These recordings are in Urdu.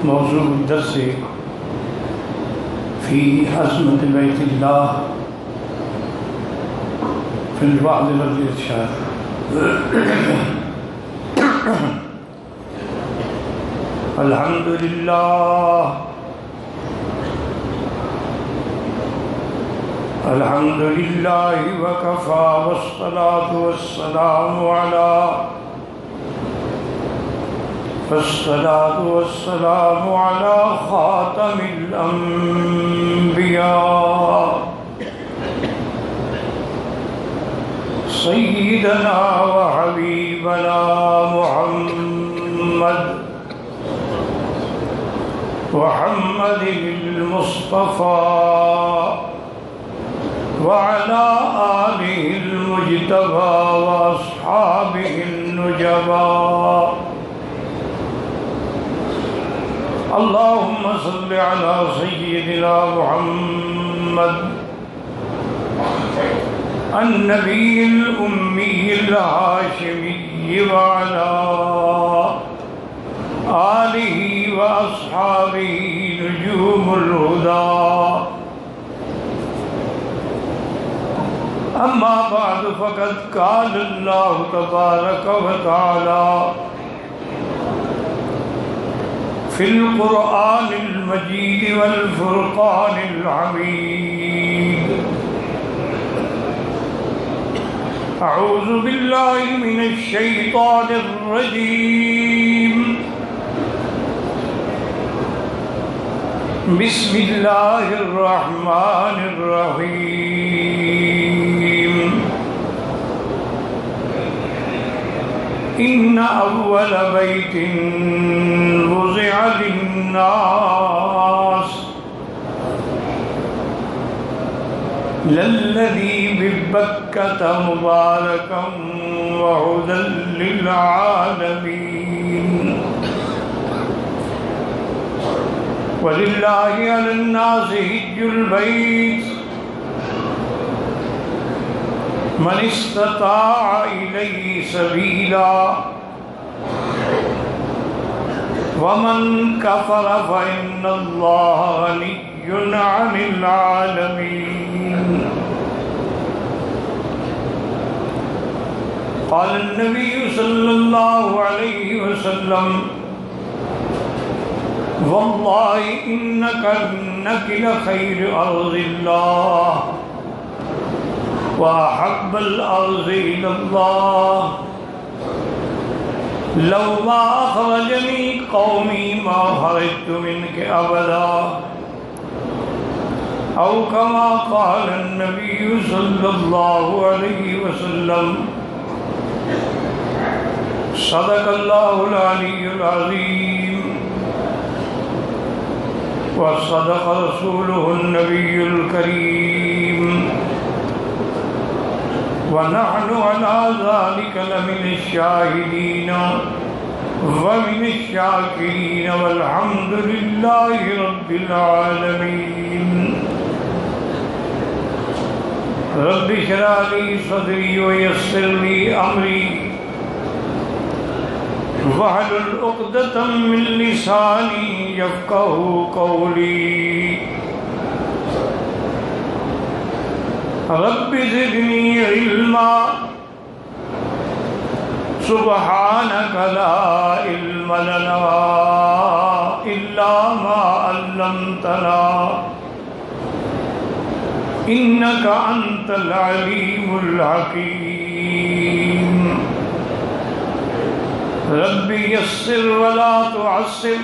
موضوع الدرس في عظمة بيت الله في الوعظ والإرشاد. الحمد لله الحمد لله وكفى والصلاة والسلام على خاتم الأنبياء سيدنا وحبيبنا محمد المصطفى وعلى آله المجتبى وأصحابه النجبى. اللهم صل على سيدنا محمد النبي الأمي الهاشمي وعلى آله وأصحابه نجوم الهدى. أما بعد فقد قال الله تبارك وتعالى في القرآن المجيد والفرقان الحميد: أعوذ بالله من الشيطان الرجيم. بسم الله الرحمن الرحيم. إن أول بيت وضع للناس للذي ببكة مباركا وهدى للعالمين. ولله على الناس حج البيت من استطاع إليه سبيلا ومن كفر فإن الله غني عن العالمين. قال النبي صلى الله عليه وسلم: والله إنك لخير أرض الله وأحب الأرض إلى الله لو ما أخرجني قومي ما خرجت منك أبدا، أو كما قال النبي صلى الله عليه وسلم. صدق الله العلي العظيم وصدق رسوله النبي الكريم، ونحن على ذلك لمن الشاهدين ومن الشاكرين والحمد لله رب العالمين. رب اشرح لي صدري ويسر لي أمري واحلل عقدة من لساني يفقهوا قولي. رب زدني علما سبحانك لا علم لنا إلا ما علمتنا إنك أنت العليم الحكيم. رب يسر ولا تعسر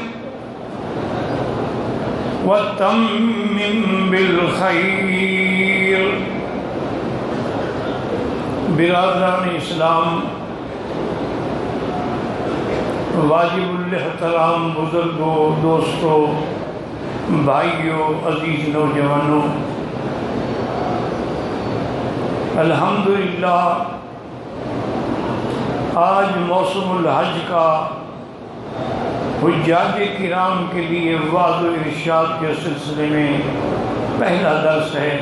وتمم بالخير. برادران اسلام، واجب الاحترام بزرگوں، دوستوں، بھائیوں، عزیز نوجوانوں، الحمدللہ آج موسم الحج کا حجاج کرام کے لیے وعظ و ارشاد کے سلسلے میں پہلا درس ہے.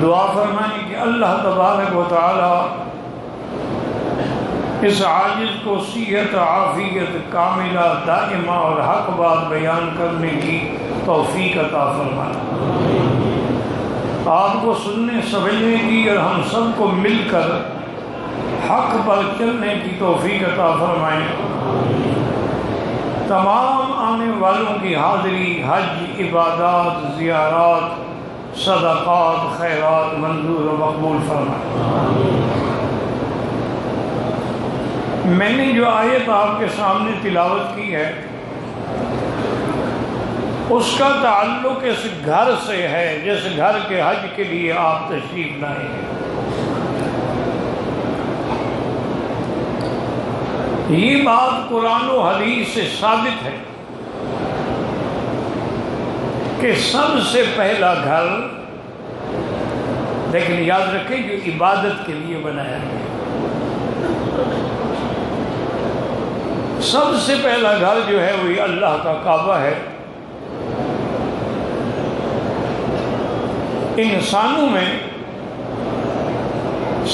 دعا فرمائیں کہ اللہ تبارک و تعالی اس عاجز کو صحت عافیت کاملہ دائمہ اور حق بات بیان کرنے کی توفیق عطا فرمائے، آپ کو سننے سمجھنے کی اور ہم سب کو مل کر حق پر چلنے کی توفیق عطا فرمائے، تمام آنے والوں کی حاضری، حج، عبادات، زیارات، صدقات، خیرات منظور و مقبول فرمائے۔ میں نے جو آیت آپ کے سامنے تلاوت کی ہے اس کا تعلق اس گھر سے ہے جس گھر کے حج کے لیے آپ تشریف لائے ہیں۔ یہ بات قرآن و حدیث سے ثابت ہے کہ سب سے پہلا گھر، لیکن یاد رکھیں جو عبادت کے لیے بنایا گیا، سب سے پہلا گھر جو ہے وہی اللہ کا کعبہ ہے۔ انسانوں میں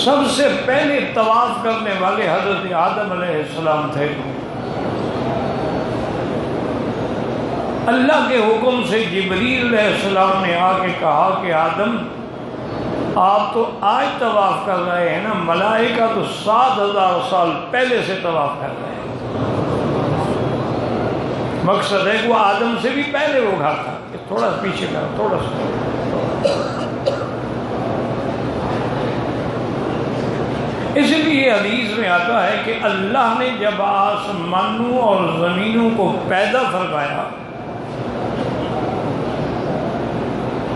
سب سے پہلے طواف کرنے والے حضرت آدم علیہ السلام تھے۔ اللہ کے حکم سے جبریل علیہ السلام نے آ کے کہا کہ آدم آپ تو آج طواف کر رہے ہیں نا، ملائکہ تو 7000 سال پہلے سے طواف کر رہے ہیں۔ مقصد ہے کہ وہ آدم سے بھی پہلے وہ گھر تھا، کہ تھوڑا پیچھے کرو، تھوڑا سا۔ اس لیے حدیث میں آتا ہے کہ اللہ نے جب آسمانوں اور زمینوں کو پیدا فرمایا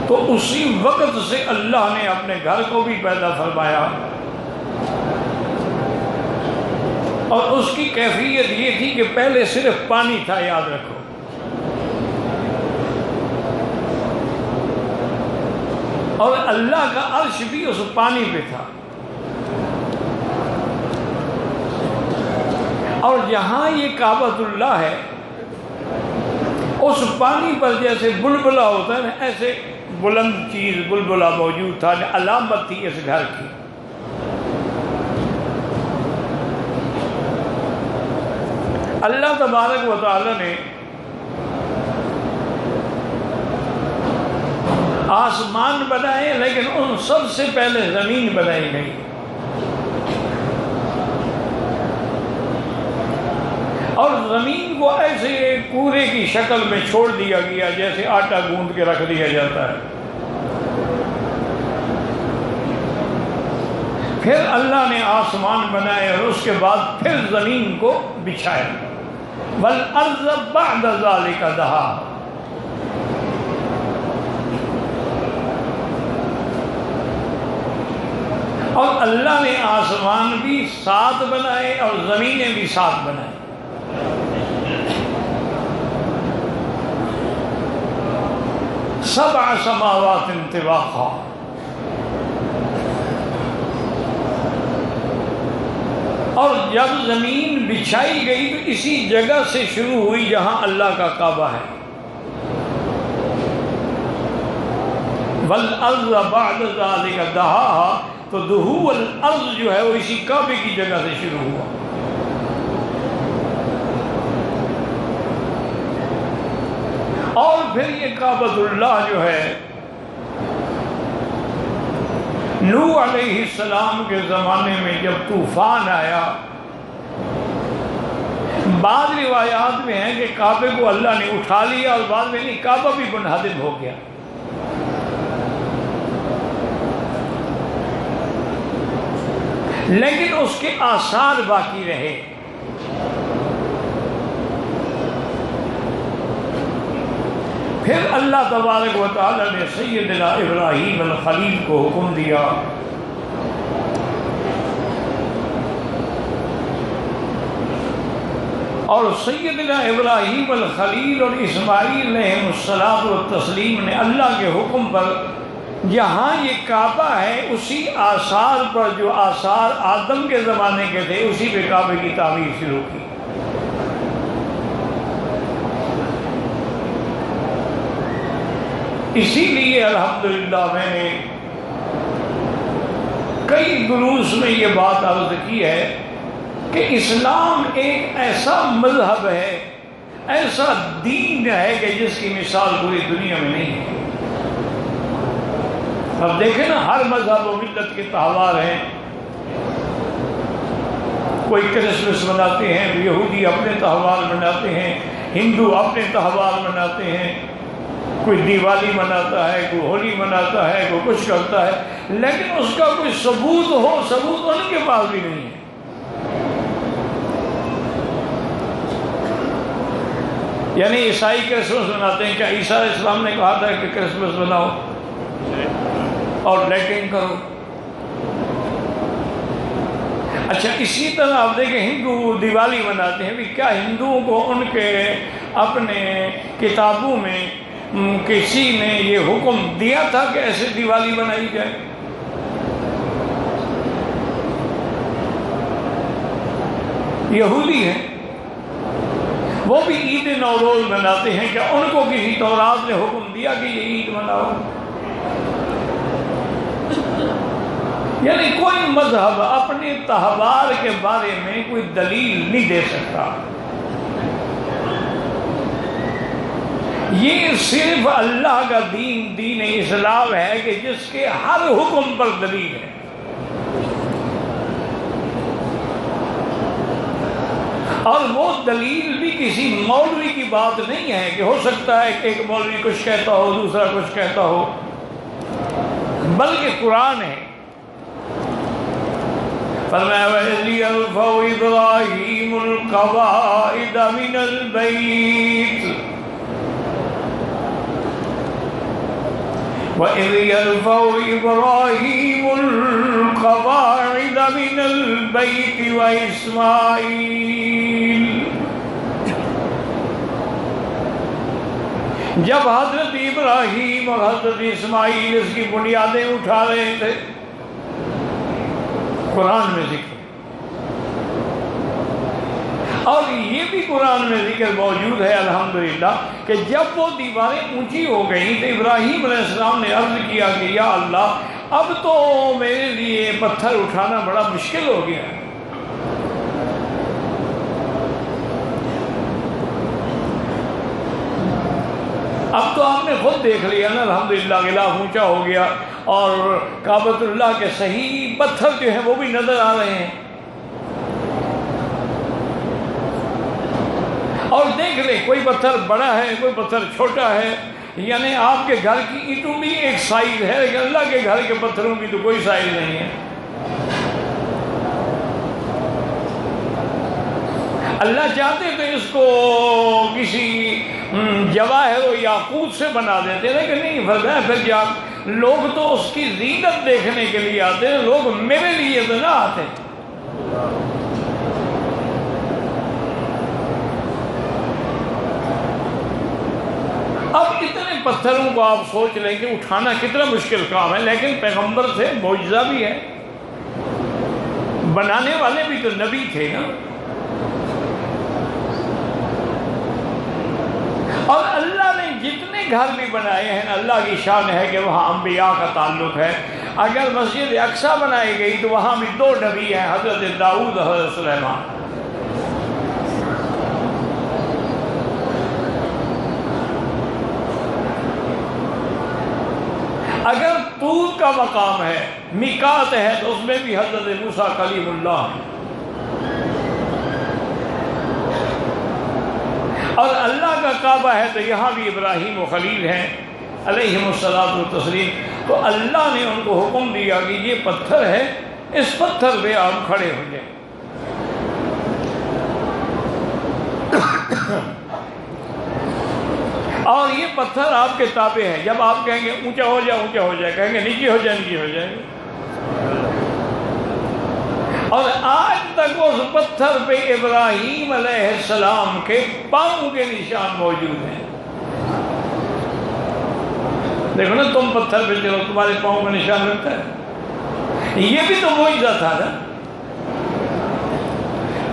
تو اسی وقت سے اللہ نے اپنے گھر کو بھی پیدا فرمایا، اور اس کی کیفیت یہ تھی کہ پہلے صرف پانی تھا، یاد رکھو، اور اللہ کا عرش بھی اس پانی پہ تھا، اور جہاں یہ کعبۃ اللہ ہے اس پانی پر جیسے بلبلہ ہوتا ہے نا، ایسے بلند چیز بلبلہ موجود تھا، علامت تھی اس گھر کی۔ اللہ تبارک و تعالی نے آسمان بنائے، لیکن ان سب سے پہلے زمین بنائی گئی، اور زمین کو ایسے ایک کوڑے کی شکل میں چھوڑ دیا گیا جیسے آٹا گوندھ کے رکھ دیا جاتا ہے۔ پھر اللہ نے آسمان بنائے اور اس کے بعد پھر زمین کو بچھایا، وَالْأَرْضَ بَعْدَ ذَلِكَ دَحَاهَا۔ اور اللہ نے آسمان بھی 7 بنائے اور زمینیں بھی 7 بنائے۔ سبع سماوات طباقا، اور جب زمین بچھائی گئی تو اسی جگہ سے شروع ہوئی جہاں اللہ کا کعبہ ہے۔ وَالْأَرْضَ بَعْدَ ذَلِكَ دَحَاهَا، تو دحو الارض جو ہے وہ اسی کعبے کی جگہ سے شروع ہوا۔ اور پھر یہ کعبۃ اللہ جو ہے نوح علیہ السلام کے زمانے میں جب طوفان آیا، بعض روایات میں ہے کہ کعبے کو اللہ نے اٹھا لیا، اور بعض میں نہیں، کعبہ بھی منہدم ہو گیا۔ لیکن اس کے آثار باقی رہے۔ پھر اللہ تبارک و تعالی نے سیدنا ابراہیم الخلیل کو حکم دیا اور سیدنا ابراہیم الخلیل اور اسماعیل علیہ الصلوۃ والتسلیم نے اللہ کے حکم پر جہاں یہ کعبہ ہے اسی آثار پر، جو آثار آدم کے زمانے کے تھے، اسی پہ کعبے کی تعمیر شروع کی۔ اسی لیے الحمدللہ میں نے کئی دروس میں یہ بات عرض کی ہے کہ اسلام ایک ایسا مذہب ہے، ایسا دین ہے کہ جس کی مثال پوری دنیا میں نہیں ہے۔ اب دیکھیں نا، ہر مذہب و ملت کے تہوار ہیں، کوئی کرسمس مناتے ہیں، یہودی اپنے تہوار مناتے ہیں، ہندو اپنے تہوار مناتے ہیں، کوئی دیوالی مناتا ہے، کوئی ہولی مناتا ہے، کوئی کچھ کرتا ہے، لیکن اس کا کوئی ثبوت ہو، ثبوت ان کے پاس بھی نہیں ہے۔ یعنی عیسائی کرسمس مناتے ہیں، کیا عیسیٰ علیہ السلام نے کہا تھا کہ کرسمس مناؤ اور لیٹنگ کرو؟ اچھا، اسی طرح آپ دیکھیں ہندو دیوالی مناتے ہیں، کیا ہندوؤں کو ان کے اپنے کتابوں میں کسی نے یہ حکم دیا تھا کہ ایسے دیوالی منائی جائے؟ یہودی ہیں، وہ بھی عید نوروز مناتے ہیں، کیا ان کو کسی تورات نے حکم دیا کہ یہ عید مناؤ؟ یعنی کوئی مذہب اپنے تہوار کے بارے میں کوئی دلیل نہیں دے سکتا۔ یہ صرف اللہ کا دین، دین اسلام ہے کہ جس کے ہر حکم پر دلیل ہے۔ اور وہ دلیل بھی کسی مولوی کی بات نہیں ہے کہ ہو سکتا ہے کہ ایک مولوی کچھ کہتا ہو، دوسرا کچھ کہتا ہو، بلکہ قرآن ہے۔ فرمایا وَإِذْ يَرْفَعُ إِبْرَاهِيمُ الْقَوَاعِدَ مِنَ الْبَيْتِ وَإِذْ يَرْفَعُ إِبْرَاهِيمُ الْقَوَاعِدَ مِنَ الْبَيْتِ وَإِسْمَاعِيلُ، جب حضرت ابراہیم اور حضرت اسماعیل اس کی بنیادیں اٹھا رہے تھے، قرآن میں ذکر، اور یہ بھی قرآن میں ذکر موجود ہے الحمدللہ کہ جب وہ دیواریں اونچی ہو گئیں تو ابراہیم علیہ السلام نے عرض کیا کہ یا اللہ، اب تو میرے لیے پتھر اٹھانا بڑا مشکل ہو گیا ہے۔ اب تو آپ نے خود دیکھ لیا نا الحمدللہ، غلاف اونچا ہو گیا اور کعبۃ اللہ کے صحیح پتھر جو ہیں وہ بھی نظر آ رہے ہیں۔ اور دیکھ لیں، کوئی پتھر بڑا ہے، کوئی پتھر چھوٹا ہے، یعنی آپ کے گھر کی اینٹوں بھی ایک سائز ہے، لیکن اللہ کے گھر کے پتھروں کی تو کوئی سائز نہیں ہے۔ اللہ چاہتے تو اس کو کسی جواہر و یاقوت سے بنا دیتے، لیکن نہیں، فرمایا پھر کیا، لوگ تو اس کی زینت دیکھنے کے لیے آتے ہیں، لوگ میرے لیے تو نہ آتے۔ اب اتنے پتھروں کو آپ سوچ لیں کہ اٹھانا کتنا مشکل کام ہے، لیکن پیغمبر تھے، معجزہ بھی ہے، بنانے والے بھی تو نبی تھے نا۔ اور اللہ نے جتنے گھر بھی بنائے ہیں، اللہ کی شان ہے کہ وہاں انبیاء کا تعلق ہے۔ اگر مسجد اقصیٰ بنائی گئی تو وہاں بھی دو نبی ہیں، حضرت داؤد اور حضرت سلیمان۔ اگر طور کا مقام ہے، میقات ہے، تو اس میں بھی حضرت موسیٰ کلیم اللہ ہے۔ اور اللہ کا کعبہ ہے تو یہاں بھی ابراہیم و خلیل ہیں علیہم الصلاۃ والتسلیم۔ تو اللہ نے ان کو حکم دیا کہ یہ پتھر ہے، اس پتھر پہ آپ کھڑے ہو جائیں۔ اور یہ پتھر آپ کے تابع ہے، جب آپ کہیں گے اونچا ہو جائے اونچا ہو جائے، کہیں گے نیچے ہو جائے نیچے ہو جائے۔ اور آج تک اس پتھر پہ ابراہیم علیہ السلام کے پاؤں کے نشان موجود ہیں۔ دیکھو نا، تم پتھر پہ چلو، تمہارے پاؤں کا نشان رہتا ہے۔ یہ بھی تو معجزہ تھا نا،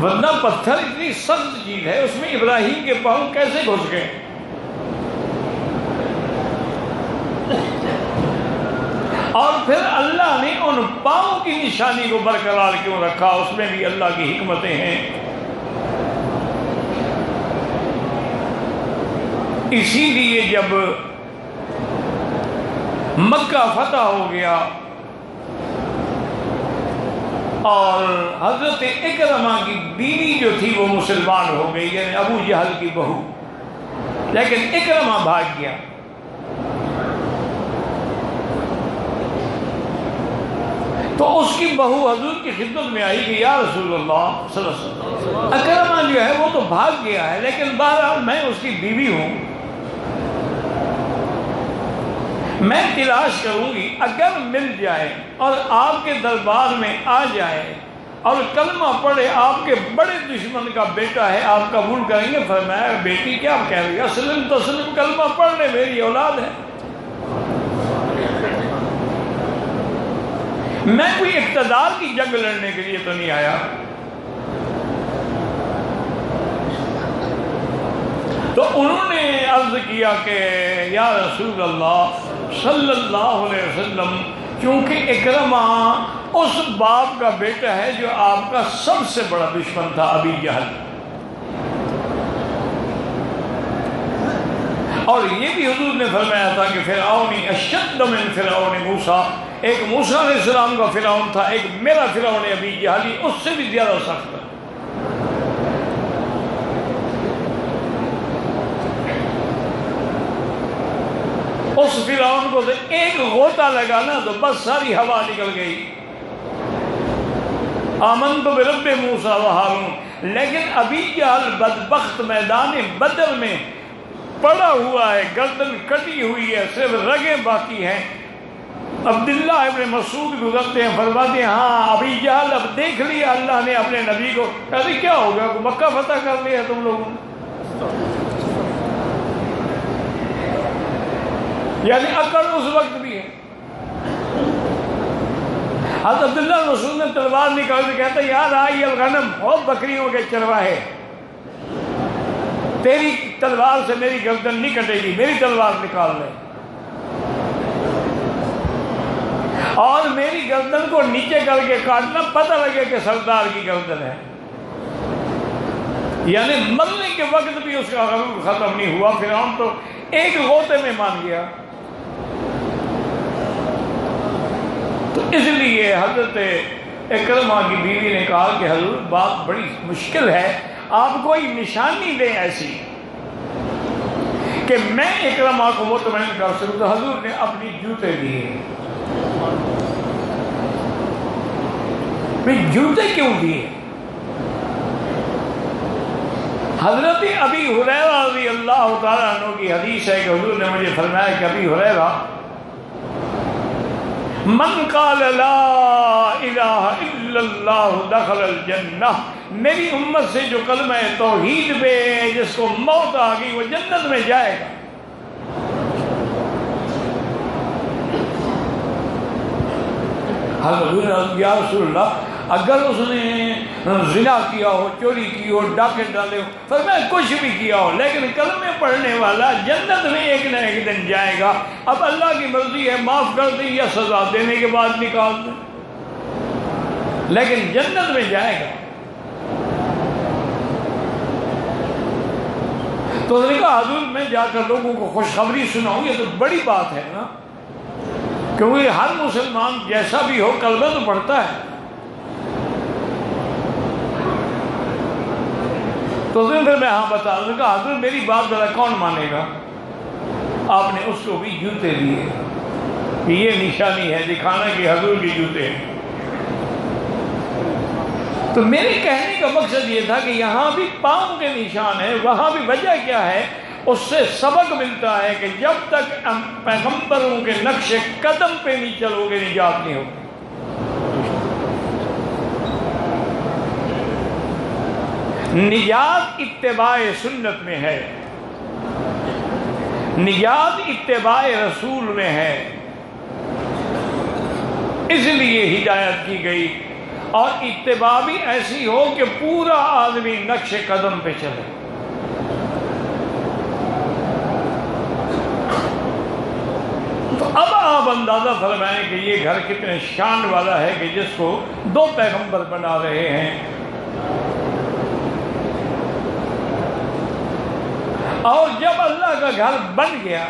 ورنہ پتھر اتنی سخت چیز ہے، اس میں ابراہیم کے پاؤں کیسے گھس گئے؟ اور پھر اللہ نے ان پاؤں کی نشانی کو برقرار کیوں رکھا؟ اس میں بھی اللہ کی حکمتیں ہیں۔ اسی لیے جب مکہ فتح ہو گیا اور حضرت اکرمہ کی بیوی جو تھی وہ مسلمان ہو گئی، یعنی ابو جہل کی بہو، لیکن اکرمہ بھاگ گیا۔ تو اس کی بہو حضور کی خدمت میں آئی کہ یا رسول اللہ صلی اللہ علیہ وسلم، اکرمہ جو ہے وہ تو بھاگ گیا ہے، لیکن بہرحال میں اس کی بیوی ہوں، میں تلاش کروں گی، اگر مل جائے اور آپ کے دربار میں آ جائے اور کلمہ پڑھے، آپ کے بڑے دشمن کا بیٹا ہے، آپ قبول کریں گے؟ فرمایا بیٹی کیا کہہ رہی ہے، اسلم تسلم، کلمہ پڑھ لے، میری اولاد ہے۔ میں کوئی اقتدار کی جنگ لڑنے کے لیے تو نہیں آیا۔ تو انہوں نے عرض کیا کہ یا رسول اللہ صلی اللہ علیہ وسلم، چونکہ اکرمہ اس باپ کا بیٹا ہے جو آپ کا سب سے بڑا دشمن تھا، ابی جہل، اور یہ بھی حضور نے فرمایا تھا کہ فرعون اشد من فرعون موسیٰ، ایک موسیٰ علیہ السلام کا فرعون تھا، ایک میرا فرعون ابی جہل اس سے بھی زیادہ سخت ہے۔ اس فرعون کو ایک غوطہ لگانا تو بس ساری ہوا نکل گئی۔ آمنت برب موسیٰ و ہارون، لیکن ابی جہل بدبخت میدان بدر میں پڑا ہوا ہے، گردن کٹی ہوئی ہے، صرف رگیں باقی ہیں۔ عبداللہ ابن مسعود گزرتے ہیں، فرماتے ہیں ہاں ابی جہل اب دیکھ لیا اللہ نے اپنے نبی کو۔ کہتے کیا ہو گیا، مکہ فتح کر لیا تم لوگوں نے؟ یعنی اکڑ اس وقت بھی ہے۔ حضرت عبداللہ مسعود نے تلوار نکال کے کہتا ہے یا راعی الغنم، او بکریوں کے چرواہے، تیری تلوار سے میری گردن نہیں کٹے گی، میری تلوار نکال لے اور میری گردن کو نیچے کر کے کاٹنا، پتہ لگے کہ سردار کی گردن ہے۔ یعنی مرنے کے وقت بھی اس کا غرور ختم نہیں ہوا۔ فرعون تو ایک غوطے میں مان گیا۔ تو اس لیے حضرت اکرمہ کی بیوی نے کہا کہ حضور بات بڑی مشکل ہے، آپ کوئی نشانی دیں ایسی کہ میں اکرمہ کو مطمئن کر سکوں۔ تو حضور نے اپنی جوتے دیے۔ جوتے کیوں دیے؟ حضرت ابی ہریرہ رضی اللہ تعالیٰ عنہ کی حدیث ہے کہ حضور نے مجھے فرمایا کہ ابی ہریرہ، من قال لا الہ الا اللہ دخل الجنہ، میری امت سے جو کلمہ توحید پہ جس کو موت آ گئی وہ جنت میں جائے گا۔ حضرت یا رسول اللہ اگر اس نے زنا کیا ہو، چوری کی ہو، ڈاکے ڈالے ہو، فرمایا کچھ بھی کیا ہو، لیکن کلمے پڑھنے والا جنت میں ایک نہ ایک دن جائے گا۔ اب اللہ کی مرضی ہے، معاف کر دیں یا سزا دینے کے بعد نکال دیں، لیکن جنت میں جائے گا۔ تو اس نے کہا حضور میں جا کر لوگوں کو خوشخبری سناؤں، یہ تو بڑی بات ہے نا، کیونکہ ہر مسلمان جیسا بھی ہو کلمہ تو پڑھتا ہے۔ تو اس نے پھر میں ہاں بتا، اس نے کہا حضور میری بات ذرا کون مانے گا؟ آپ نے اس کو بھی جوتے دیے، یہ نشانی ہے دکھانا کہ حضور کی جوتے ہیں۔ تو میرے کہنے کا مقصد یہ تھا کہ یہاں بھی پاؤں کے نشان ہیں، وہاں بھی وجہ کیا ہے؟ اس سے سبق ملتا ہے کہ جب تک پیغمبروں کے نقش قدم پہ نہیں چلو گے نجات نہیں ہوگی۔ نجات اتباع سنت میں ہے، نجات اتباع رسول میں ہے، اس لیے ہدایت کی گئی، اور اتباع بھی ایسی ہو کہ پورا آدمی نقش قدم پہ چلے۔ تو اب آپ اندازہ فرمائیں کہ یہ گھر کتنے شان والا ہے کہ جس کو 2 پیغمبر بنا رہے ہیں. اور جب اللہ کا گھر بن گیا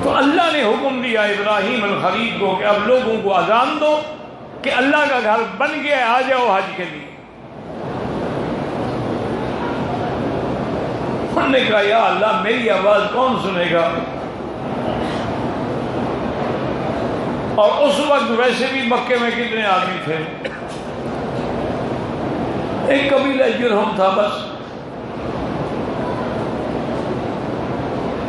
تو اللہ نے حکم دیا ابراہیم الخلیل کو کہ اب لوگوں کو اذان دو کہ اللہ کا گھر بن گیا، آ جاؤ حج کے لیے. انہوں نے کہا یا اللہ میری آواز کون سنے گا؟ اور اس وقت ویسے بھی مکے میں کتنے آدمی تھے؟ ایک قبیلہ جرہم تھا بس.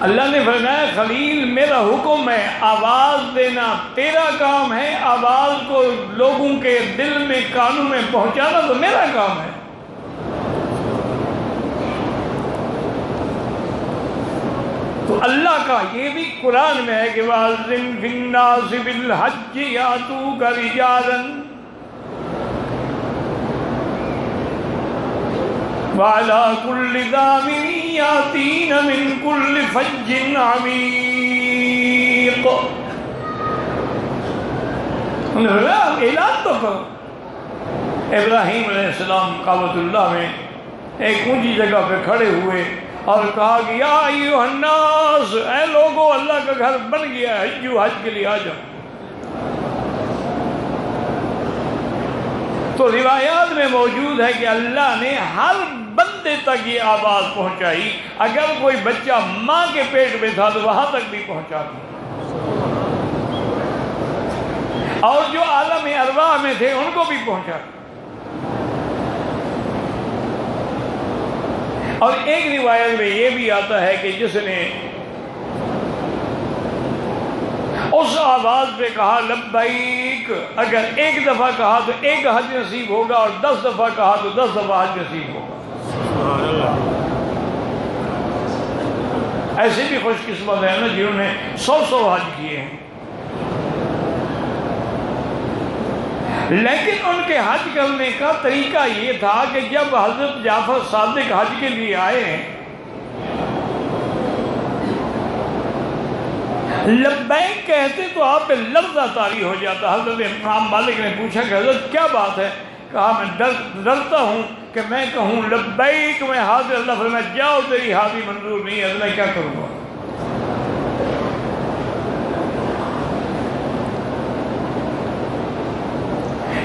اللہ نے فرمایا خلیل میرا حکم ہے، آواز دینا تیرا کام ہے، آواز کو لوگوں کے دل میں کانوں میں پہنچانا تو میرا کام ہے. تو اللہ کا یہ بھی قرآن میں ہے کہ وَأَذِّن فِي النَّاسِ بِالْحَجِّ يَأْتُوكَ رِجَالًا وَعَلَىٰ كُلِّ ضَامِرٍ يَأْتِينَ مِن كُلِّ فَجٍّ عَمِيقٍ. اعلان تو کرو. ابراہیم علیہ السلام کعبۃ اللہ میں ایک اونچی جگہ پہ کھڑے ہوئے اور کہا کہ یا ایھا الناس، اے لوگو اللہ کا گھر بن گیا ہے، حج کے لیے آ جاؤ. تو روایات میں موجود ہے کہ اللہ نے ہر بندے تک یہ آواز پہنچائی. اگر کوئی بچہ ماں کے پیٹ میں تھا تو وہاں تک بھی پہنچا دی، اور جو عالم ارواح میں تھے ان کو بھی پہنچا دی. اور ایک روایت میں یہ بھی آتا ہے کہ جس نے اس آواز پہ کہا لبیک، اگر ایک دفعہ کہا تو ایک حج نصیب ہوگا، اور 10 دفعہ کہا تو 10 دفعہ حج نصیب ہوگا. ایسے بھی خوش قسمت ہے نا جنہوں نے 100 حج کیے ہیں. لیکن ان کے حج کرنے کا طریقہ یہ تھا کہ جب حضرت جعفر صادق حج کے لیے آئے ہیں، لبیک کہتے تو آپ پہ لرزہ طاری ہو جاتا. حضرت امام مالک نے پوچھا کہ حضرت کیا بات ہے؟ کہا میں ڈرتا ہوں کہ میں کہوں لبیک میں حاضر. اللہ فرمایا جاؤ تیری حاضری منظور نہیں ہے، میں کیا کروں گا.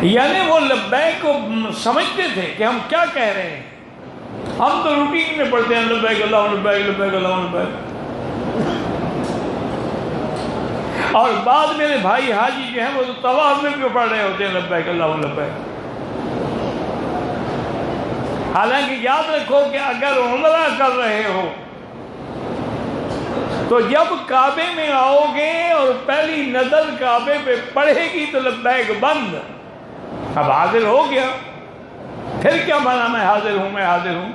یعنی وہ لبیک کو سمجھتے تھے کہ ہم کیا کہہ رہے ہیں. ہم تو روٹین میں پڑھتے ہیں لبیک اللہ لبیک لبیک اللہ لبیک. اور بعض میرے بھائی حاجی جو ہیں وہ تو طواف میں بھی پڑھ رہے ہوتے ہیں لبیک اللہ لبیک. حالانکہ یاد رکھو کہ اگر عمرہ کر رہے ہو تو جب کعبے میں آؤ گے اور پہلی نظر کعبے پہ پڑے گی تو لبیک بند. اب حاضر ہو گیا، پھر کیا مانا میں حاضر ہوں میں حاضر ہوں.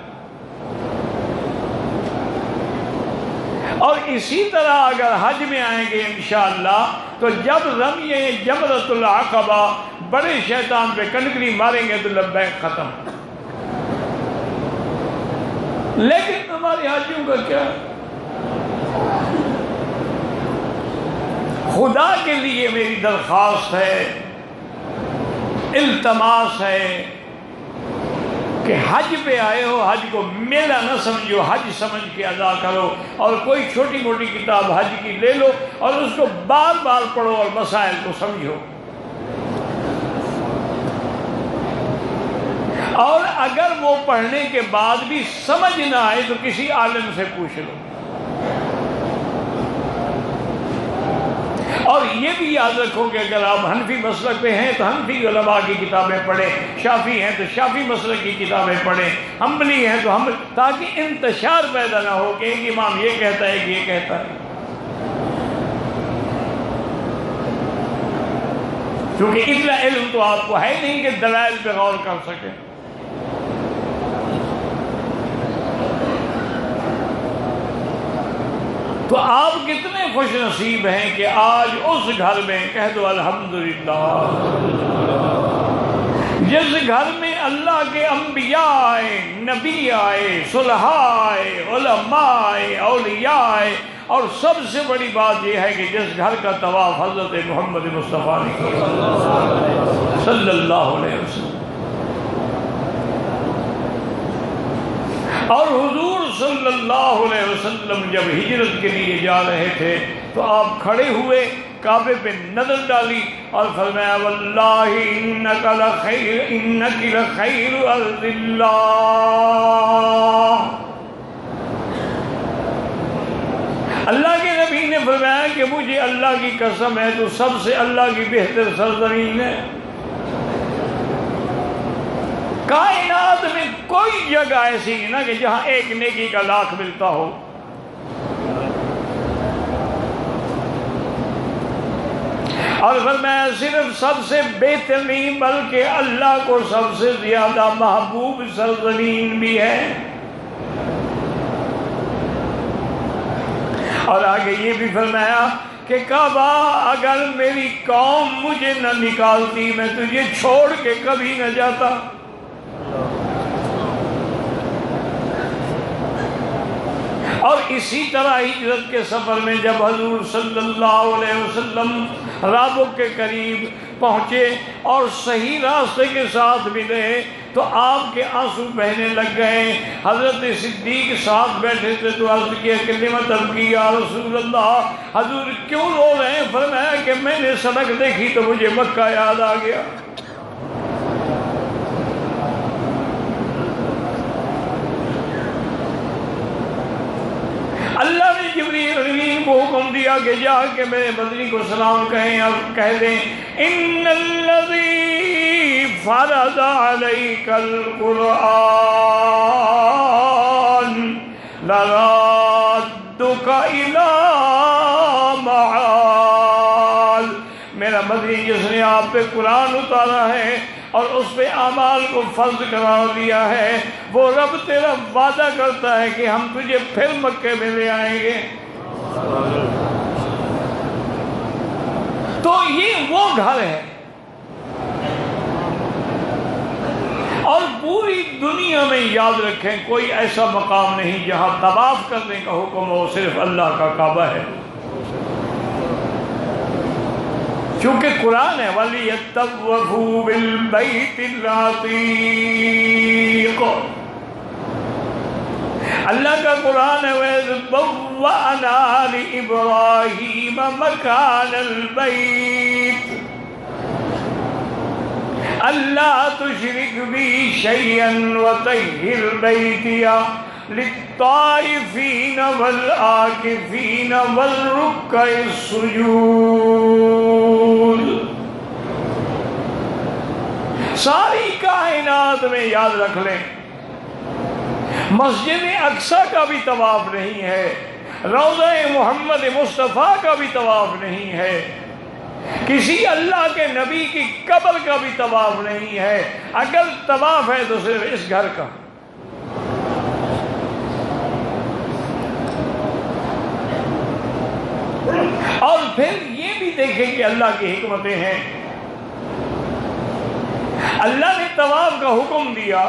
اور اسی طرح اگر حج میں آئیں گے انشاءاللہ تو جب رمی جمرۃ العقبہ بڑے شیطان پہ کنکری ماریں گے تو لبیک ختم. لیکن ہمارے حاجیوں کا کیا؟ خدا کے لیے میری درخواست ہے، التماس ہے کہ حج پہ آئے ہو حج کو میلہ نہ سمجھو، حج سمجھ کے ادا کرو. اور کوئی چھوٹی موٹی کتاب حج کی لے لو اور اس کو بار بار پڑھو اور مسائل کو سمجھو. اور اگر وہ پڑھنے کے بعد بھی سمجھ نہ آئے تو کسی عالم سے پوچھ لو. اور یہ بھی یاد رکھو کہ اگر آپ حنفی مسلک پہ ہیں تو حنفی علماء کی کتابیں پڑھیں، شافعی ہیں تو شافعی مسلک کی کتابیں پڑھیں، حنبلی ہیں تو تاکہ انتشار پیدا نہ ہو کہ ایک امام یہ کہتا ہے کہ یہ کہتا ہے. کیونکہ اتنا علم تو آپ کو ہے نہیں کہ دلائل پہ غور کر سکیں. تو آپ کتنے خوش نصیب ہیں کہ آج اس گھر میں کہہ دو الحمدللہ جس گھر میں اللہ کے انبیاء آئے، نبی آئے، صلحاء آئے، علماء آئے، اولیاء آئے، اور سب سے بڑی بات یہ ہے کہ جس گھر کا طواف حضرت محمد مصطفیٰ نے کیا صلی اللہ علیہ وسلم، اور حضور صلی اللہ علیہ وسلم جب ہجرت کے لیے جا رہے تھے تو آپ کھڑے ہوئے، کعبے پہ نظر ڈالی اور فرمایا واللہ انک لخیر ارض اللہ۔ اللہ کے نبی نے فرمایا کہ مجھے اللہ کی قسم ہے تو سب سے اللہ کی بہتر سرزمین ہے۔ کائنات میں کوئی جگہ ایسی نہیں نا کہ جہاں ایک نیکی کا لاکھ ملتا ہو۔ اور فرمایا صرف سب سے بہترین بلکہ اللہ کو سب سے زیادہ محبوب سرزمین بھی ہے۔ اور آگے یہ بھی فرمایا کہ کعبہ اگر میری قوم مجھے نہ نکالتی میں تجھے چھوڑ کے کبھی نہ جاتا۔ اور اسی طرح ہجرت کے سفر میں جب حضور صلی اللہ علیہ وسلم رابغ کے قریب پہنچے اور صحیح راستے کے ساتھ ملے تو آپ کے آنسو بہنے لگ گئے۔ حضرت صدیق ساتھ بیٹھے تھے تو عرض کیا کہ لم تبکی یا رسول اللہ، حضور کیوں رو رہے ہیں؟ فرمایا کہ میں نے سڑک دیکھی تو مجھے مکہ یاد آ گیا۔ اللہ نے جبریل امین کو حکم دیا کہ جا کے میرے مدنی کو سلام کہیں اور کہہ دیں ان الذی فرض علیک القرآن لرادک الی معاد۔ میرا مدنی جس نے آپ پہ قرآن اتارا ہے اور اس پہ اعمال کو فرض قرار دیا ہے، وہ رب تیرا وعدہ کرتا ہے کہ ہم تجھے پھر مکے میں لے آئیں گے۔ تو یہ وہ گھر ہے، اور پوری دنیا میں یاد رکھیں کوئی ایسا مقام نہیں جہاں طواف کرنے کا حکم ہو، صرف اللہ کا کعبہ ہے۔ چونکہ قرآن ہے وَلْيَطَّوَّفُوا بِالْبَيْتِ الْعَتِيقِ، اللہ کا قرآن ہے وَإِذْ بَوَّأْنَا لِإِبْرَاهِيمَ مَكَانَ الْبَيْتِ أَلَّا تُشْرِكْ بِي شَيْئًا وَطَهِّرْ بَيْتِيَ لِلطَّائِفِينَ وَالْعَاكِفِينَ وَالرُّكَّعِ السُّجُودِ۔ ساری کائنات میں یاد رکھ لیں مسجد اقصی کا بھی طواف نہیں ہے، روضہ محمد مصطفیٰ کا بھی طواف نہیں ہے، کسی اللہ کے نبی کی قبر کا بھی طواف نہیں ہے۔ اگر طواف ہے تو صرف اس گھر کا۔ اور پھر یہ بھی دیکھیں کہ اللہ کی حکمتیں ہیں۔ اللہ نے طواف کا حکم دیا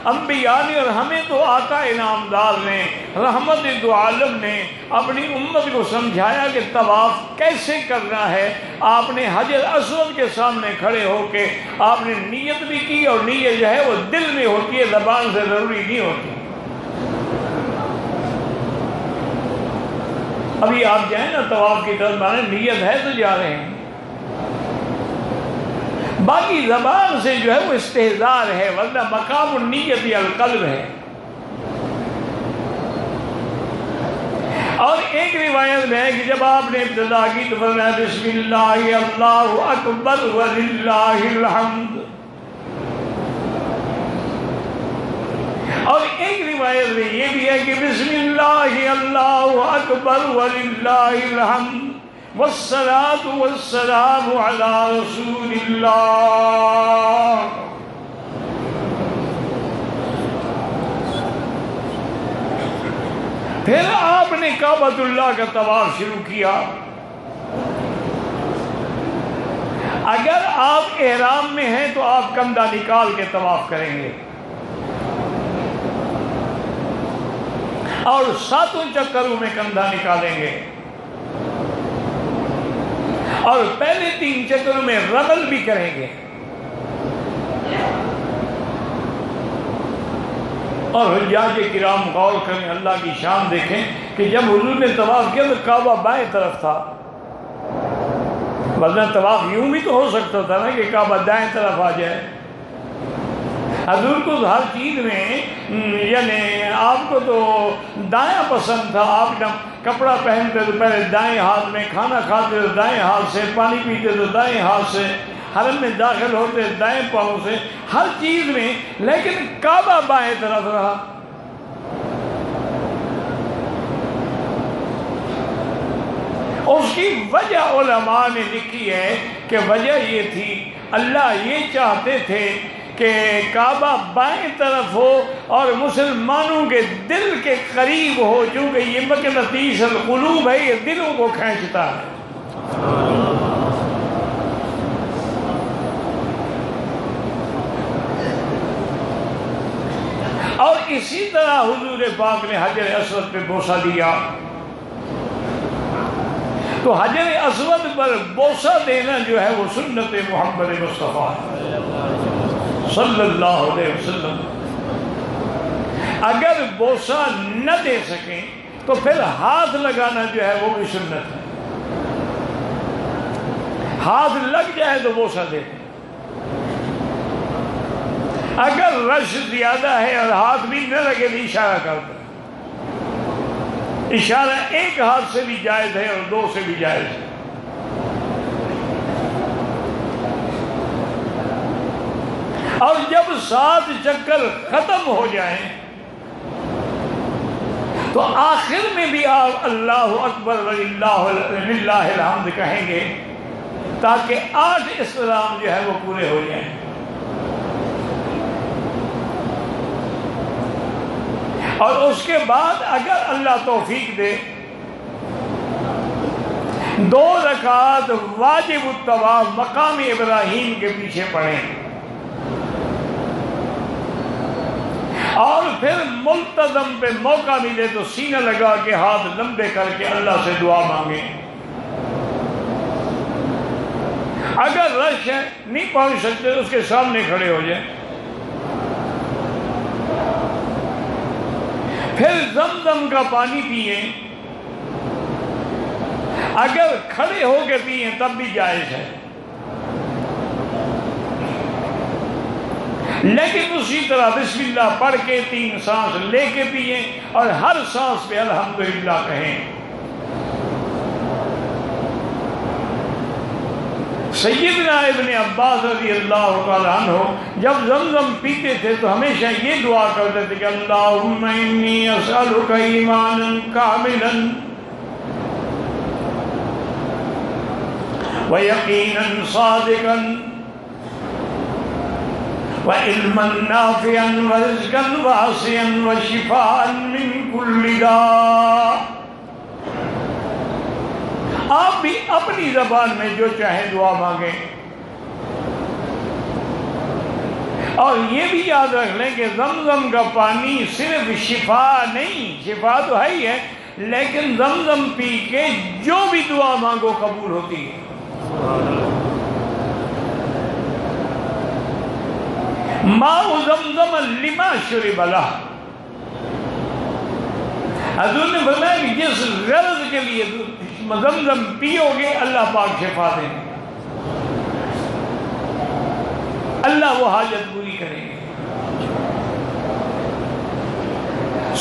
انبیاء نے، اور ہمیں تو آقا انعامدار نے رحمت دو عالم نے اپنی امت کو سمجھایا کہ طواف کیسے کرنا ہے۔ آپ نے حجر اسود کے سامنے کھڑے ہو کے آپ نے نیت بھی کی، اور نیت جو ہے وہ دل میں ہوتی ہے، زبان سے ضروری نہیں ہوتی۔ ابھی آپ جائیں نا طواف کی طرف، مانے نیت ہے تو جا رہے ہیں، باقی زبان سے جو ہے وہ استحضار ہے، ورنہ مقام النیت القلب ہے۔ اور ایک روایت میں ہے کہ جب آپ نے ابتدا کی تو فرمایا بسم اللہ اللہ اکبر وللہ الحمد۔ اور ایک روایت میں یہ بھی ہے کہ بسم اللہ اللہ اکبر وللہ الحمد والصلاة والسلام علی رسول اللہ۔ پھر آپ نے کعبۃ اللہ کا طواف شروع کیا۔ اگر آپ احرام میں ہیں تو آپ کندھا نکال کے طواف کریں گے اور 7 چکروں میں کندھا نکالیں گے، اور پہلے 3 چکروں میں رمل بھی کریں گے۔ اور حجاج کرام غور کریں، اللہ کی شان دیکھیں کہ جب حضور نے طواف کیا تو کعبہ بائیں طرف تھا، ورنہ طواف یوں بھی تو ہو سکتا تھا نا کہ کعبہ دائیں طرف آ جائے۔ حضور کو ہر چیز میں یعنی آپ کو تو دائیں پسند تھا، آپ جب کپڑا پہنتے تو پہلے دائیں ہاتھ میں، کھانا کھاتے تو دائیں ہاتھ سے، پانی پیتے تو دائیں ہاتھ سے، حرم میں داخل ہوتے دائیں پاؤں سے، ہر چیز میں، لیکن کعبہ بائیں طرف رہا۔ اس کی وجہ علماء نے لکھی ہے کہ وجہ یہ تھی، اللہ یہ چاہتے تھے کہ کعبہ بائیں طرف ہو اور مسلمانوں کے دل کے قریب ہو، چونکہ یہ مقناطیس القلوب ہے، یہ دلوں کو کھینچتا ہے۔ اور اسی طرح حضور پاک نے حجر اسود پہ بوسہ دیا، تو حجر اسود پر بوسہ دینا جو ہے وہ سنت محمد مصطفیٰ صلی اللہ علیہ وسلم۔ اگر بوسہ نہ دے سکیں تو پھر ہاتھ لگانا جو ہے وہ بھی سنت ہے، ہاتھ لگ جائے تو بوسہ دے دیں۔ اگر رش زیادہ ہے اور ہاتھ بھی نہ لگے تو اشارہ کر دیں، اشارہ ایک ہاتھ سے بھی جائز ہے اور 2 سے بھی جائز ہے۔ اور جب 7 چکر ختم ہو جائیں تو آخر میں بھی آپ اللہ اکبر وللہ الحمد کہیں گے، تاکہ 8 اسلام جو ہے وہ پورے ہو جائیں۔ اور اس کے بعد اگر اللہ توفیق دے 2 رکعات واجب الطواف مقام ابراہیم کے پیچھے پڑھیں، اور پھر ملتزم پہ موقع ملے تو سینہ لگا کے ہاتھ لمبے کر کے اللہ سے دعا مانگیں۔ اگر رش ہے نہیں پہنچ سکتے اس کے سامنے کھڑے ہو جائیں، پھر زمزم کا پانی پئیں، اگر کھڑے ہو کے پئیں تب بھی جائز ہے، لیکن اسی طرح بسم اللہ پڑھ کے 3 سانس لے کے پئیں اور ہر سانس پہ الحمدللہ کہیں۔ سیدنا ابن عباس رضی اللہ تعالیٰ عنہ جب زمزم پیتے تھے تو ہمیشہ یہ دعا کرتے تھے کہ اللہم انی اسألک ایمانا کاملا ویقینا صادقا وعلما نافعا ورزقا واسعا وشفاء من کل داء۔ آپ بھی اپنی زبان میں جو چاہیں دعا مانگیں، اور یہ بھی یاد رکھ لیں کہ زمزم کا پانی صرف شفا نہیں، شفا تو ہے ہی ہے، لیکن زمزم پی کے جو بھی دعا مانگو قبول ہوتی ہے۔ ماء زمزم لما شرب لہ، حضور نے فرمایا کہ جس غرض کے لیے زمزم پیو گے اللہ پاک شفا دیں گے، اللہ وہ حاجت پوری کریں گے۔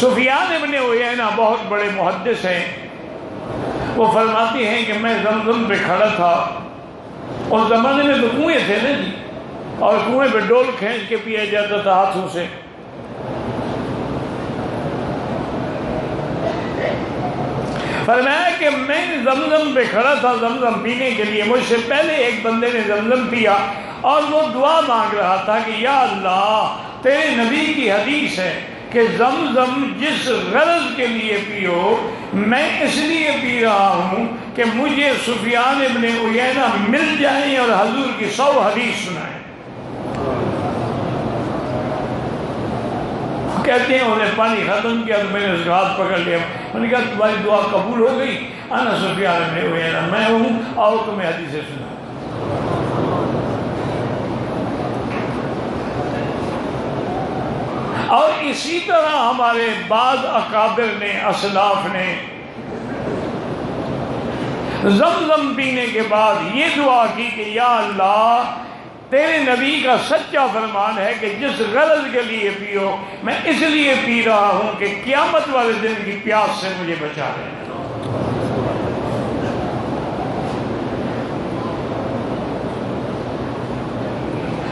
سفیان ابن عیینہ بہت بڑے محدث ہیں، وہ فرماتے ہیں کہ میں زمزم پہ کھڑا تھا، اس زمانے میں تو کنویں تھے نا جی، اور کنویں پہ ڈول کھینچ کے پیا جاتا تھا ہاتھوں سے۔ فرمایا کہ میں زمزم پہ کھڑا تھا زمزم پینے کے لیے، مجھ سے پہلے ایک بندے نے زمزم پیا اور وہ دعا مانگ رہا تھا کہ یا اللہ تیرے نبی کی حدیث ہے کہ کہ زمزم جس غرض کے لیے پیو، میں اس لیے پی رہا ہوں کہ مجھے سفیان ابن عیینہ مل جائیں اور حضور کی 100 حدیث سنائیں۔ کہتے ہیں انہوں نے پانی ختم کیا تو میں نے اس کا ہاتھ پکڑ لیا، میں نے کہا تمہاری دعا قبول ہو گئی، انا سفیان ابن عیینہ میں ہوں، آؤ تمہیں حدیثیں سناؤں۔ اور اسی طرح ہمارے بعض اکابر نے، اسلاف نے زمزم پینے کے بعد یہ دعا کی کہ یا اللہ تیرے نبی کا سچا فرمان ہے کہ جس غرض کے لیے پیو، میں اس لیے پی رہا ہوں کہ قیامت والے دن کی پیاس سے مجھے بچا لے۔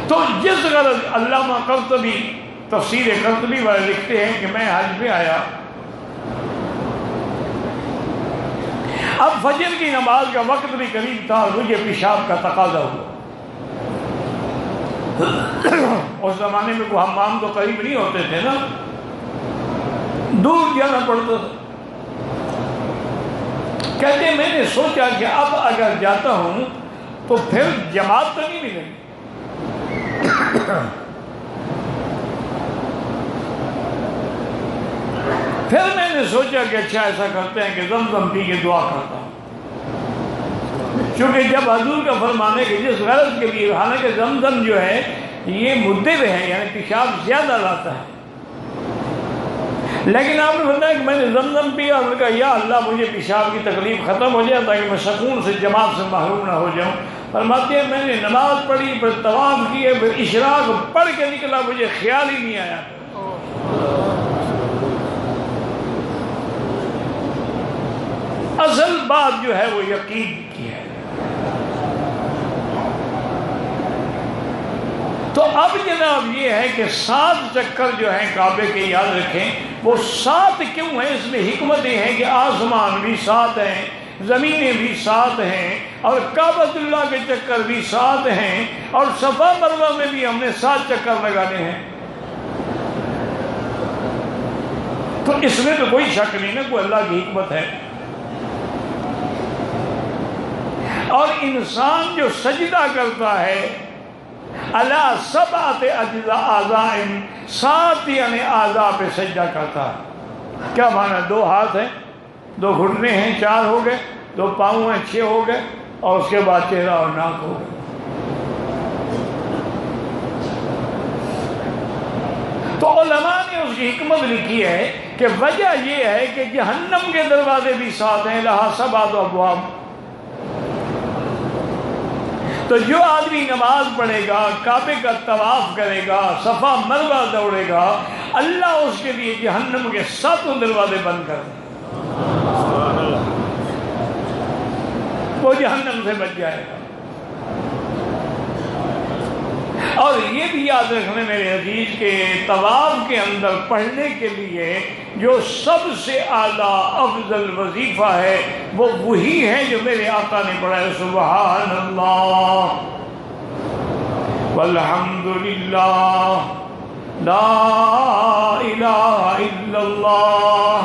تو جس غرض، علامہ قرطبی تفسیر قرطبی والے لکھتے ہیں کہ میں حج پہ آیا، اب فجر کی نماز کا وقت بھی قریب تھا، مجھے پیشاب کا تقاضا ہوا۔ اس زمانے میں کوئی حمام تو قریب نہیں ہوتے تھے نا، دور جانا پڑتا تھا۔ کہتے میں نے سوچا کہ اب اگر جاتا ہوں تو پھر جماعت تو نہیں ملے گی، پھر میں نے سوچا کہ اچھا ایسا کرتے ہیں کہ زمزم پی کے دعا کرتا ہوں، چونکہ جب حضور کا فرمان ہے کہ جس غرض کے لیے، حالانکہ زمزم جو ہے یہ مدر ہے، یعنی پیشاب زیادہ لاتا ہے، لیکن آپ نے بتایا کہ میں نے زمزم پیا اور کہا یا اللہ مجھے پیشاب کی تکلیف ختم ہو جائے تاکہ میں سکون سے جماعت سے محروم نہ ہو جاؤں۔ فرماتے ہیں میں نے نماز پڑھی، پھر طواف کیے، پھر اشراق پڑھ کے نکلا، مجھے خیال ہی نہیں آیا۔ اصل بات جو ہے وہ یقین کی ہے۔ تو اب جناب یہ ہے کہ 7 چکر جو ہیں کعبے کے یاد رکھیں، وہ 7 کیوں ہیں؟ اس میں حکمت یہ ہے کہ آسمان بھی 7 ہیں، زمینیں بھی 7 ہیں، اور کعبۃ اللہ کے چکر بھی 7 ہیں، اور صفا مروہ میں بھی ہم نے 7 چکر لگانے ہیں۔ تو اس میں تو کوئی شک نہیں نا، کوئی اللہ کی حکمت ہے۔ اور انسان جو سجدہ کرتا ہے اللہ 7 اعضاء، 7 یعنی اعضاء پہ سجدہ کرتا ہے۔ کیا معنی؟ 2 ہاتھ ہیں، 2 گھٹنے ہیں، 4 ہو گئے، 2 پاؤں ہیں، 6 ہو گئے، اور اس کے بعد چہرہ اور ناک ہو گئے۔ تو علماء نے اس کی حکمت لکھی ہے کہ وجہ یہ ہے کہ جہنم کے دروازے بھی 7 ہیں، لہا 7 ابواب۔ تو جو آدمی نماز پڑھے گا، کعبے کا طواف کرے گا، صفا مروہ دوڑے گا، اللہ اس کے لیے جہنم کے 7 دروازے بند کر دیں، وہ جہنم سے بچ جائے گا۔ اور یہ بھی یاد رکھنے میرے عزیز کے طواف کے اندر پڑھنے کے لیے جو سب سے اعلیٰ افضل وظیفہ ہے وہ وہی ہے جو میرے آقا نے پڑھا ہے، سبحان اللہ والحمد للہ لا الہ الا اللہ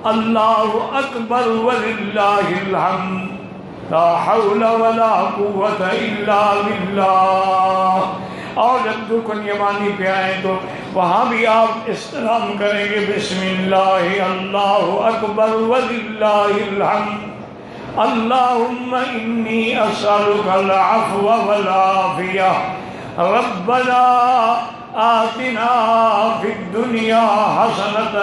اللہ اکبر وللہ الحمد لا حول ولا قوة الا باللہ۔ اور جب رکن یمانی پہ آئیں تو وہاں بھی آپ استلام کریں گے، بسم اللہ اللہ اکبر وللہ الحمد اللہم انی اسألک العفو والعافیہ ربنا آتنا فی الدنیا حسنۃ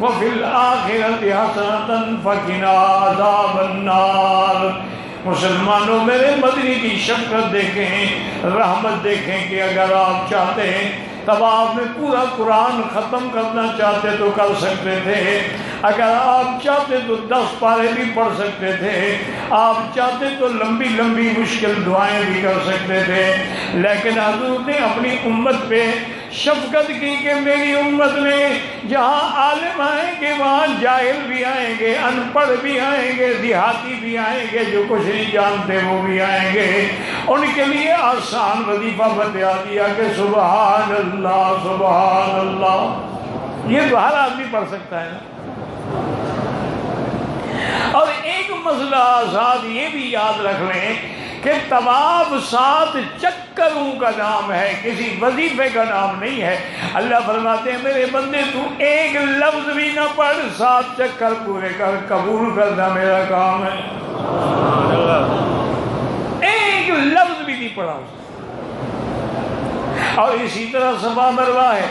وفی الآخرۃ حسنۃ فقنا عذاب النار۔ مسلمانوں میرے مدنی کی شفقت دیکھیں، رحمت دیکھیں کہ اگر آپ چاہتے ہیں طواف میں پورا قرآن ختم کرنا چاہتے تو کر سکتے تھے، اگر آپ چاہتے تو 10 پارے بھی پڑھ سکتے تھے، آپ چاہتے تو لمبی لمبی مشکل دعائیں بھی کر سکتے تھے، لیکن حضور نے اپنی امت پہ شفقت کی کہ میری امت میں جہاں عالم آئیں گے وہاں جاہل بھی آئیں گے، ان پڑھ بھی آئیں گے، دیہاتی بھی آئیں گے، جو کچھ نہیں جانتے وہ بھی آئیں گے، ان کے لیے آسان وظیفہ بتا دیا کہ سبحان اللہ سبحان اللہ۔ یہ تو ہر آدمی پڑھ سکتا ہے نا۔ اور ایک مسئلہ ساتھ یہ بھی یاد رکھ لیں کہ طواف 7 چکروں کا نام ہے، کسی وظیفے کا نام نہیں ہے۔ اللہ فرماتے ہیں میرے بندے تو ایک لفظ بھی نہ پڑھ، 7 چکر پورے کر، قبول کرنا میرا کام ہے۔ ایک لفظ بھی نہیں پڑھا۔ اور اسی طرح صفا مروا ہے،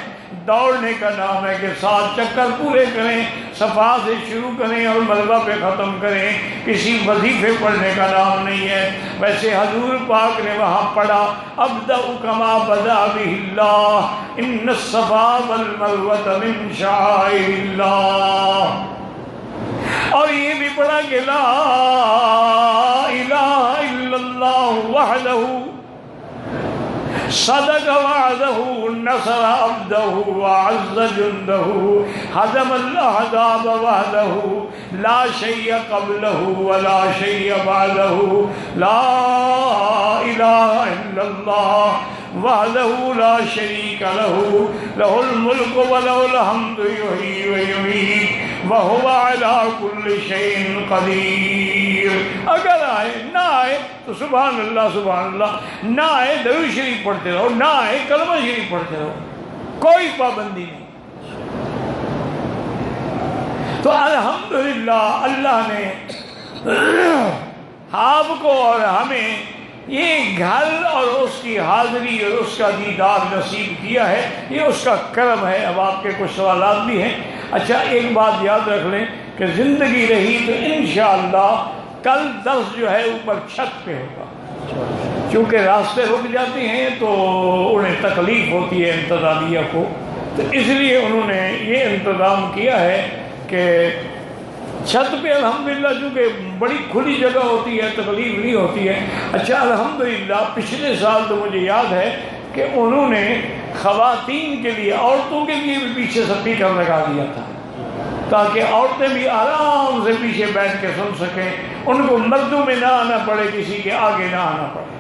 دوڑنے کا نام ہے کہ 7 چکر پورے کریں، صفا سے شروع کریں اور مروہ پہ ختم کریں، کسی وظیفے پڑھنے کا نام نہیں ہے۔ ویسے حضور پاک نے وہاں پڑھا ابدأ کما بدا بہ اللہ ان الصفا والمروہ من شعائر اللہ، اور یہ بھی پڑھا کہ لا الہ الا اللہ وحدہ صدق وعدہ نصر عبدہ وعز جندہ ہزم الاحزاب وحدہ لا شیء قبلہ ولا شیء بعدہ لا الہ الا اللہ وحدہ لا شریک لہ لہ الملک ولہ الحمد یحیی ویمیت وہو علی کل شیء قدیر۔ اگر آئے نہ آئے تو سبحان اللہ، نہ آئے درود شریف پڑھتے رہو، نہ آئے کلمہ شریف پڑھتے رہو، کوئی پابندی نہیں۔ تو الحمدللہ اللہ نے آپ کو اور ہمیں یہ گھر اور اس کی حاضری اور اس کا دیدار نصیب کیا ہے، یہ اس کا کرم ہے۔ اب آپ کے کچھ سوالات بھی ہیں۔ اچھا ایک بات یاد رکھ لیں کہ زندگی رہی تو انشاءاللہ کل درس جو ہے اوپر چھت پہ ہوگا، چونکہ راستے رک جاتے ہیں تو انہیں تکلیف ہوتی ہے انتظامیہ کو، تو اس لیے انہوں نے یہ انتظام کیا ہے کہ چھت پہ الحمدللہ چونکہ بڑی کھلی جگہ ہوتی ہے، تکلیف نہیں ہوتی ہے۔ اچھا الحمدللہ پچھلے سال تو مجھے یاد ہے کہ انہوں نے خواتین کے لیے، عورتوں کے لیے بھی پیچھے سپیکر لگا دیا تھا تاکہ عورتیں بھی آرام سے پیچھے بیٹھ کے سن سکیں، ان کو مردوں میں نہ آنا پڑے، کسی کے آگے نہ آنا پڑے۔